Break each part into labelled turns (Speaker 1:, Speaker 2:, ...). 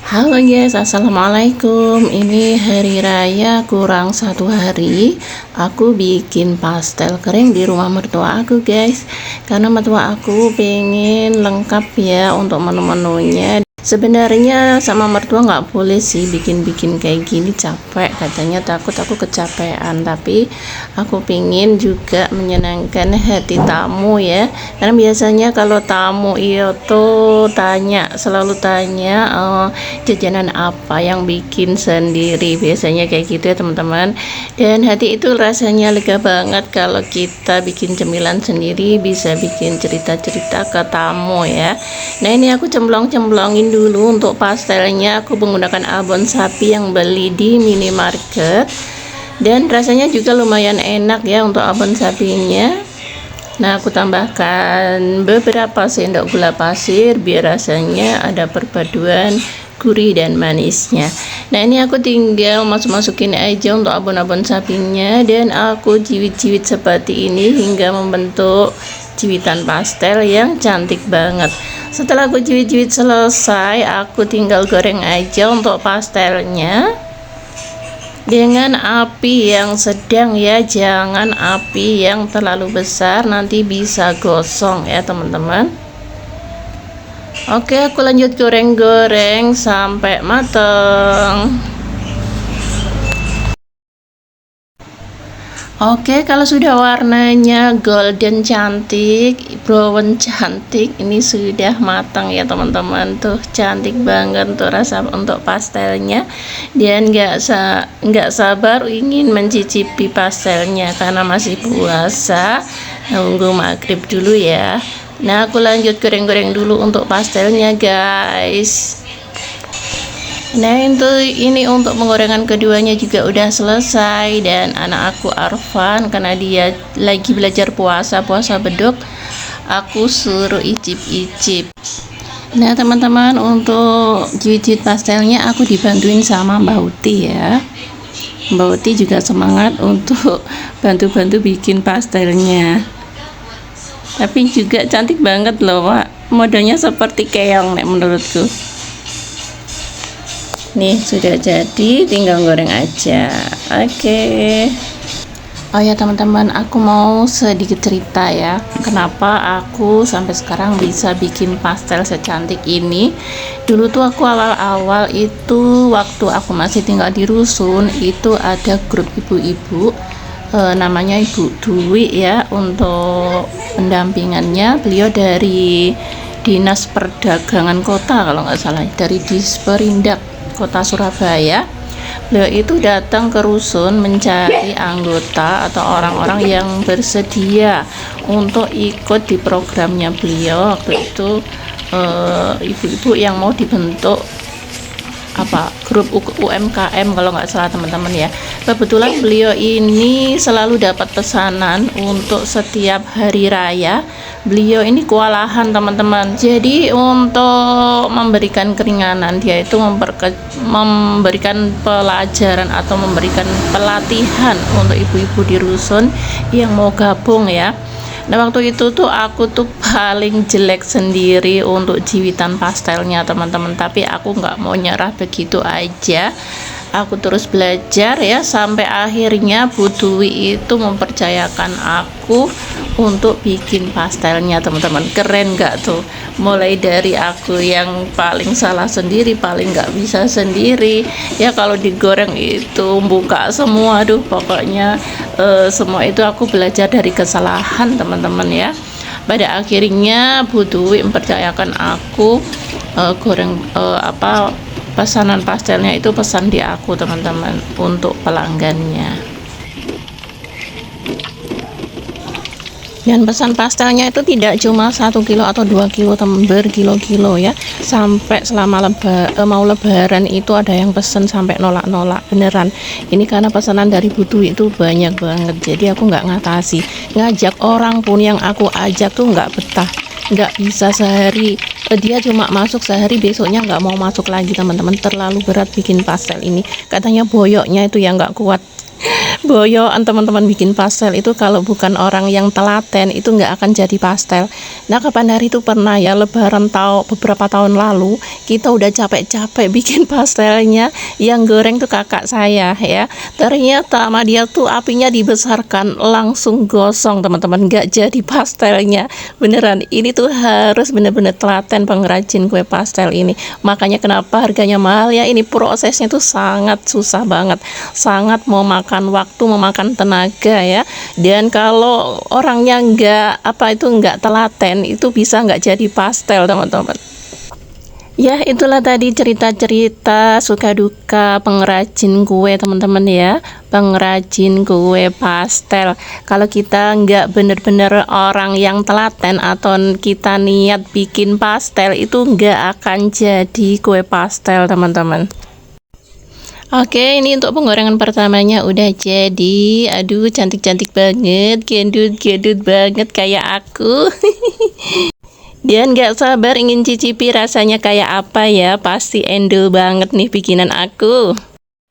Speaker 1: Halo guys, assalamualaikum. Ini hari raya kurang 1 hari. Aku bikin pastel kering di rumah mertua aku guys, karena mertua aku pengen lengkap ya untuk menu-menunya. Sebenarnya sama mertua nggak boleh sih bikin-bikin kayak gini, capek katanya, takut aku kecapean. Tapi aku pingin juga menyenangkan hati tamu ya, karena biasanya kalau tamu itu selalu tanya jajanan apa yang bikin sendiri, biasanya kayak gitu ya teman-teman. Dan hati itu rasanya lega banget kalau kita bikin cemilan sendiri, bisa bikin cerita-cerita ke tamu ya. Nah ini aku cemplong-cemplongin dulu untuk pastelnya. Aku menggunakan abon sapi yang beli di minimarket, dan rasanya juga lumayan enak ya untuk abon sapinya. Nah aku tambahkan beberapa sendok gula pasir biar rasanya ada perpaduan gurih dan manisnya. Nah ini aku tinggal masukin aja untuk abon-abon sapinya, dan aku jiwit-jiwit seperti ini hingga membentuk jiwitan pastel yang cantik banget. Setelah aku jiwit-jiwit selesai, aku tinggal goreng aja untuk pastelnya dengan api yang sedang ya, jangan api yang terlalu besar, nanti bisa gosong ya teman-teman. Oke, aku lanjut goreng-goreng sampai mateng. Oke, kalau sudah warnanya golden cantik, brown cantik, ini sudah matang ya teman-teman. Tuh cantik banget tuh rasa untuk pastelnya, dan nggak sabar ingin mencicipi pastelnya karena masih puasa, nunggu maghrib dulu ya. Nah aku lanjut goreng-goreng dulu untuk pastelnya guys. Nah ini untuk penggorengan keduanya juga udah selesai, dan anak aku Arfan karena dia lagi belajar puasa beduk, aku suruh icip-icip. Nah teman-teman, untuk jiwit pastelnya aku dibantuin sama Mbak Uti ya. Mbak Uti juga semangat untuk bantu-bantu bikin pastelnya, tapi juga cantik banget loh Pak, modelnya seperti keong nek menurutku. Nih sudah jadi, tinggal goreng aja. Oke. Oh ya teman-teman, aku mau sedikit cerita ya, kenapa aku sampai sekarang bisa bikin pastel secantik ini. Dulu tuh aku awal-awal itu waktu aku masih tinggal di rusun, itu ada grup ibu-ibu, namanya Ibu Dwi ya, untuk pendampingannya. Beliau dari Dinas Perdagangan Kota kalau nggak salah, dari Disperindak Kota Surabaya. Beliau itu datang ke rusun mencari anggota atau orang-orang yang bersedia untuk ikut di programnya beliau. Waktu itu ibu-ibu yang mau dibentuk grup UMKM kalau nggak salah teman-teman ya. Kebetulan beliau ini selalu dapat pesanan untuk setiap hari raya. Beliau ini kewalahan teman-teman, jadi untuk memberikan keringanan, dia itu memberikan pelajaran atau memberikan pelatihan untuk ibu-ibu di rusun yang mau gabung ya. Nah waktu itu tuh aku tuh paling jelek sendiri untuk jiwitan pastelnya teman-teman, tapi aku nggak mau nyerah begitu aja. Aku terus belajar ya, sampai akhirnya Bu Dwi itu mempercayakan aku untuk bikin pastelnya teman-teman. Keren nggak tuh? Mulai dari aku yang paling salah sendiri, paling nggak bisa sendiri ya, kalau digoreng itu buka semua. Aduh pokoknya semua itu aku belajar dari kesalahan teman-teman ya. Pada akhirnya Bu Dwi mempercayakan aku pesanan pastelnya itu pesan di aku teman-teman untuk pelanggannya. Dan pesan pastelnya itu tidak cuma 1 kilo atau 2 kilo, berkilo-kilo ya. Sampai selama mau lebaran itu ada yang pesen sampai nolak-nolak beneran. Ini karena pesanan dari Bu Dwi itu banyak banget, jadi aku nggak ngatasi. Ngajak orang pun yang aku ajak tuh nggak betah, nggak bisa sehari, dia cuma masuk sehari, besoknya nggak mau masuk lagi teman-teman. Terlalu berat bikin pastel ini, katanya boyoknya itu yang nggak kuat. Boyoan teman-teman bikin pastel itu kalau bukan orang yang telaten itu nggak akan jadi pastel. Nah kapan hari itu pernah ya lebaran beberapa tahun lalu kita udah capek-capek bikin pastelnya, yang goreng tuh kakak saya ya. Ternyata sama dia tuh apinya dibesarkan langsung gosong teman-teman, nggak jadi pastelnya. Beneran ini tuh harus bener-bener telaten pengrajin kue pastel ini. Makanya kenapa harganya mahal ya, ini prosesnya tuh sangat susah banget, sangat memakan waktu, memakan tenaga ya. Dan kalau orangnya nggak telaten itu bisa nggak jadi pastel teman-teman. Ya itulah tadi cerita-cerita suka duka pengrajin kue teman-teman ya, pengrajin kue pastel. Kalau kita nggak bener-bener orang yang telaten atau kita niat bikin pastel itu nggak akan jadi kue pastel teman-teman. Oke, ini untuk penggorengan pertamanya udah jadi. Aduh, cantik-cantik banget, gendut-gendut banget kayak aku. Dan gak sabar ingin cicipi rasanya kayak apa ya. Pasti endul banget nih bikinan aku.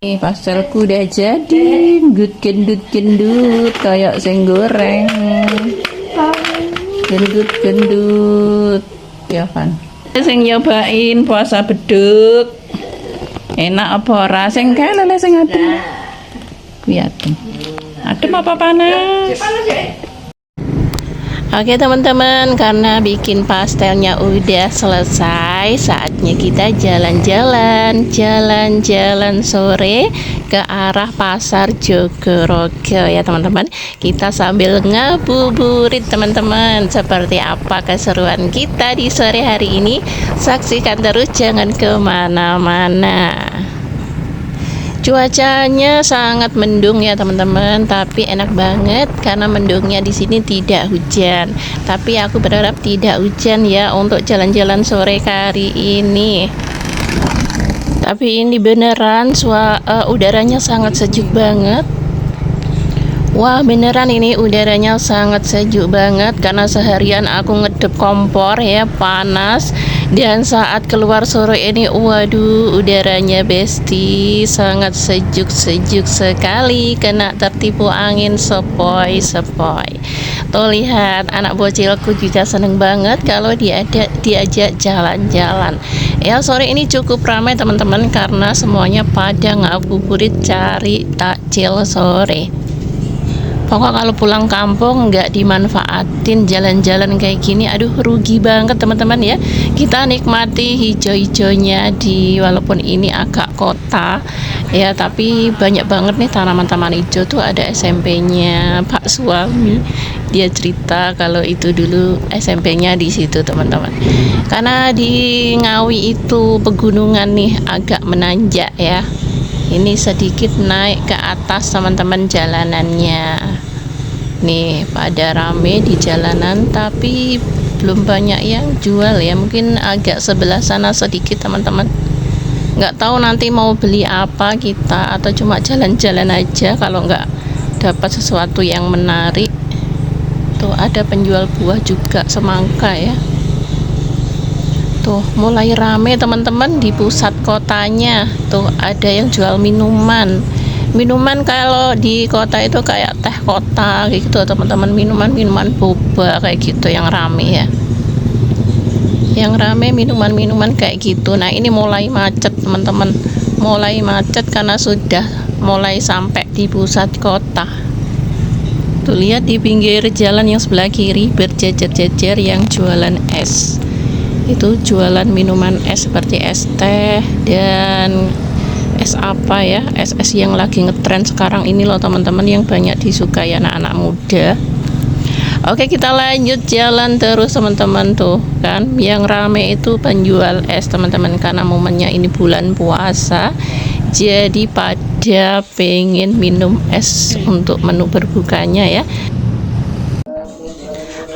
Speaker 1: Nih, pastelku udah jadi. Gendut-gendut kayak sing goreng. Gendut-gendut. Ya kan. Sing nyobain puasa beduk. Enak apa ora? Sing kene sing adem. Kuwi adem. Adem apa panas? Oke teman-teman, karena bikin pastelnya udah selesai, saatnya kita jalan-jalan sore ke arah pasar Jogorogo ya teman-teman. Kita sambil ngabuburit teman-teman. Seperti apa keseruan kita di sore hari ini? Saksikan terus, jangan kemana-mana. Cuacanya sangat mendung ya teman-teman, tapi enak banget karena mendungnya di sini tidak hujan. Tapi aku berharap tidak hujan ya untuk jalan-jalan sore hari ini. Tapi ini beneran udaranya sangat sejuk banget. Wah beneran ini udaranya sangat sejuk banget karena seharian aku ngedep kompor ya, panas. Dan saat keluar sore ini, waduh udaranya besti sangat sejuk sekali, kena tertipu angin sepoi-sepoi. Tuh lihat, anak bocilku juga seneng banget kalau diajak jalan-jalan. Ya sore ini cukup ramai teman-teman karena semuanya pada ngabuburit cari takjil sore. Pokoknya kalau pulang kampung nggak dimanfaatin jalan-jalan kayak gini, aduh rugi banget teman-teman ya. Kita nikmati hijau-hijaunya walaupun ini agak kota ya, tapi banyak banget nih tanaman-tanaman hijau tuh. Ada SMP-nya Pak Suami, dia cerita kalau itu dulu SMP-nya di situ teman-teman. Karena di Ngawi itu pegunungan nih, agak menanjak ya. Ini sedikit naik ke atas teman-teman jalanannya. Nih pada rame di jalanan, tapi belum banyak yang jual ya. Mungkin agak sebelah sana sedikit teman-teman. Nggak tahu nanti mau beli apa kita, atau cuma jalan-jalan aja kalau nggak dapat sesuatu yang menarik. Tuh ada penjual buah juga, semangka ya. Tuh mulai rame teman-teman di pusat kotanya. Tuh ada yang jual minuman kalau di kota itu kayak teh kota kayak gitu teman-teman, minuman boba kayak gitu yang rame ya, yang rame minuman kayak gitu. Nah ini mulai macet teman-teman, mulai macet karena sudah mulai sampai di pusat kota. Tuh lihat di pinggir jalan yang sebelah kiri berjejer-jejer yang jualan es. Itu jualan minuman es seperti es teh dan es apa ya, es yang lagi ngetren sekarang ini loh teman-teman, yang banyak disukai anak-anak muda. Oke kita lanjut jalan terus teman-teman. Tuh kan yang rame itu penjual es teman-teman, karena momennya ini bulan puasa, jadi pada pengen minum es untuk menu berbukanya ya.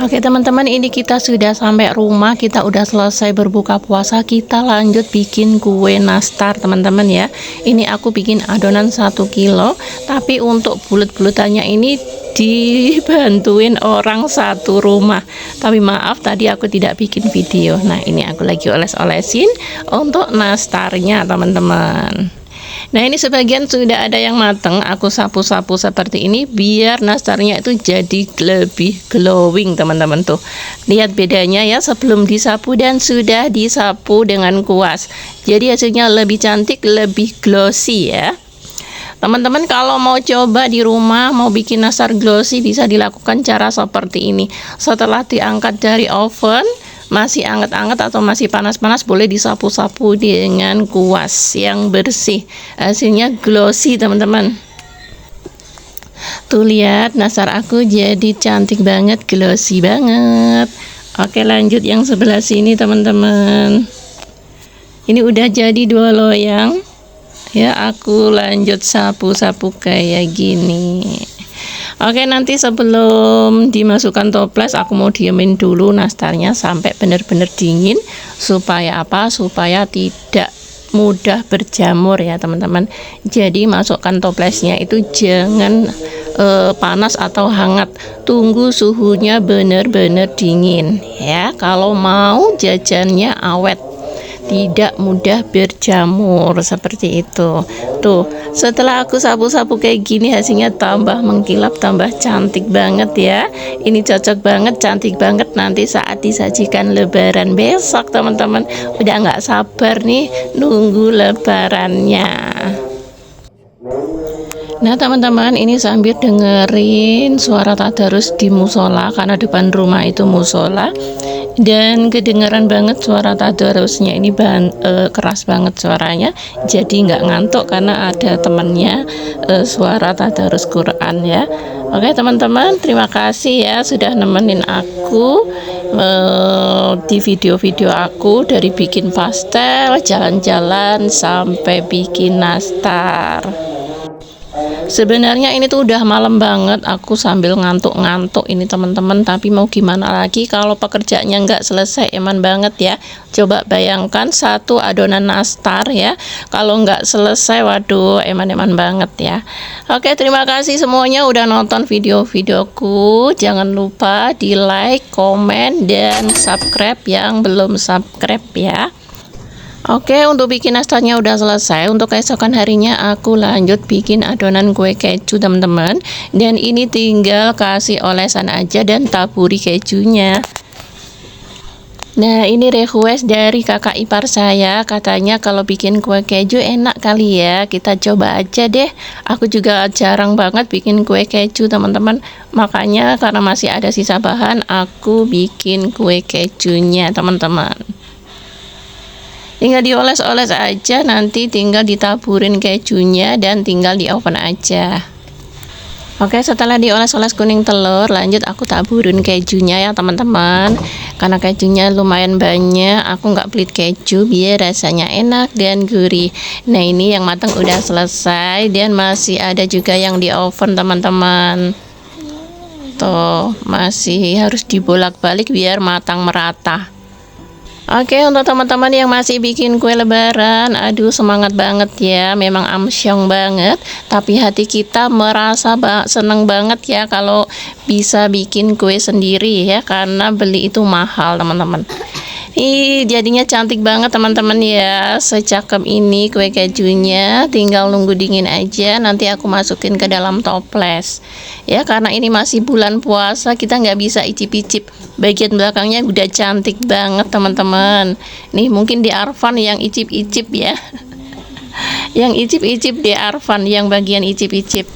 Speaker 1: Oke teman-teman, ini kita sudah sampai rumah, kita udah selesai berbuka puasa. Kita lanjut bikin kue nastar teman-teman ya. Ini aku bikin adonan 1 kilo, tapi untuk bulet-buletannya ini dibantuin orang satu rumah. Tapi maaf tadi aku tidak bikin video. Nah ini aku lagi oles-olesin untuk nastarnya teman-teman. Nah, ini sebagian sudah ada yang matang, aku sapu-sapu seperti ini biar nastarnya itu jadi lebih glowing teman-teman. Tuh, lihat bedanya ya, sebelum disapu dan sudah disapu dengan kuas. Jadi hasilnya lebih cantik, lebih glossy ya. Teman-teman kalau mau coba di rumah, mau bikin nastar glossy, bisa dilakukan cara seperti ini. Setelah diangkat dari oven, masih anget-anget atau masih panas-panas, boleh disapu-sapu dengan kuas yang bersih. Hasilnya glossy teman-teman. Tuh lihat, nastar aku jadi cantik banget, glossy banget. Oke, lanjut yang sebelah sini teman-teman. Ini udah jadi 2 loyang. Ya, aku lanjut sapu-sapu kayak gini. Oke, nanti sebelum dimasukkan toples, aku mau diemin dulu nastarnya sampai benar-benar dingin. Supaya apa? Supaya tidak mudah berjamur ya teman-teman. Jadi masukkan toplesnya itu jangan panas atau hangat. Tunggu suhunya benar-benar dingin ya. Kalau mau jajannya awet, tidak mudah berjamur seperti itu. Tuh, setelah aku sapu-sapu kayak gini, hasilnya tambah mengkilap, tambah cantik banget ya. Ini cocok banget, cantik banget nanti saat disajikan lebaran besok teman-teman. Udah nggak sabar nih nunggu lebarannya. Nah teman-teman, ini sambil dengerin suara tadarus di musola, karena depan rumah itu musola, dan kedengaran banget suara tadarusnya. Ini keras banget suaranya, jadi nggak ngantuk karena ada temennya suara tadarus Quran ya. Oke teman-teman, terima kasih ya sudah nemenin aku di video-video aku, dari bikin pastel, jalan-jalan, sampai bikin nastar. Sebenarnya ini tuh udah malam banget, aku sambil ngantuk-ngantuk ini teman-teman, tapi mau gimana lagi kalau pekerjaannya nggak selesai, eman banget ya. Coba bayangkan satu adonan nastar ya, kalau nggak selesai, waduh eman-eman banget ya. Oke, terima kasih semuanya udah nonton video-videoku. Jangan lupa di like, komen, dan subscribe yang belum subscribe ya. Oke, untuk bikin nastarnya udah selesai. Untuk keesokan harinya aku lanjut bikin adonan kue keju teman-teman. Dan ini tinggal kasih olesan aja dan taburi kejunya. Nah, ini request dari kakak ipar saya. Katanya kalau bikin kue keju enak kali ya. Kita coba aja deh. Aku juga jarang banget bikin kue keju teman-teman. Makanya karena masih ada sisa bahan, aku bikin kue kejunya teman-teman. Tinggal dioles-oles aja, nanti tinggal ditaburin kejunya dan tinggal di oven aja. Oke, setelah dioles-oles kuning telur, lanjut aku taburin kejunya ya teman-teman. Karena kejunya lumayan banyak, aku nggak pelit keju biar rasanya enak dan gurih. Nah, ini yang matang udah selesai, dan masih ada juga yang di oven teman-teman. Tuh, masih harus dibolak-balik biar matang merata. Oke, untuk teman-teman yang masih bikin kue lebaran, aduh semangat banget ya, memang amsyong banget, tapi hati kita merasa seneng banget ya kalau bisa bikin kue sendiri ya, karena beli itu mahal teman-teman. Jadinya cantik banget teman-teman ya, secakep ini kue kejunya. Tinggal nunggu dingin aja, nanti aku masukin ke dalam toples ya, karena ini masih bulan puasa, kita nggak bisa icip-icip. Bagian belakangnya udah cantik banget teman-teman. Nih mungkin di Arfan yang icip-icip ya yang icip-icip di Arfan yang bagian icip-icip.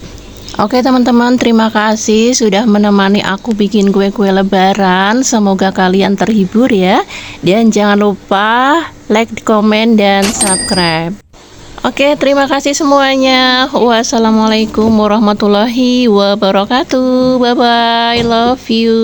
Speaker 1: Oke teman-teman, terima kasih sudah menemani aku bikin kue-kue lebaran. Semoga kalian terhibur ya. Dan jangan lupa like, komen, dan subscribe. Oke, terima kasih semuanya. Wassalamualaikum warahmatullahi wabarakatuh. Bye-bye, love you.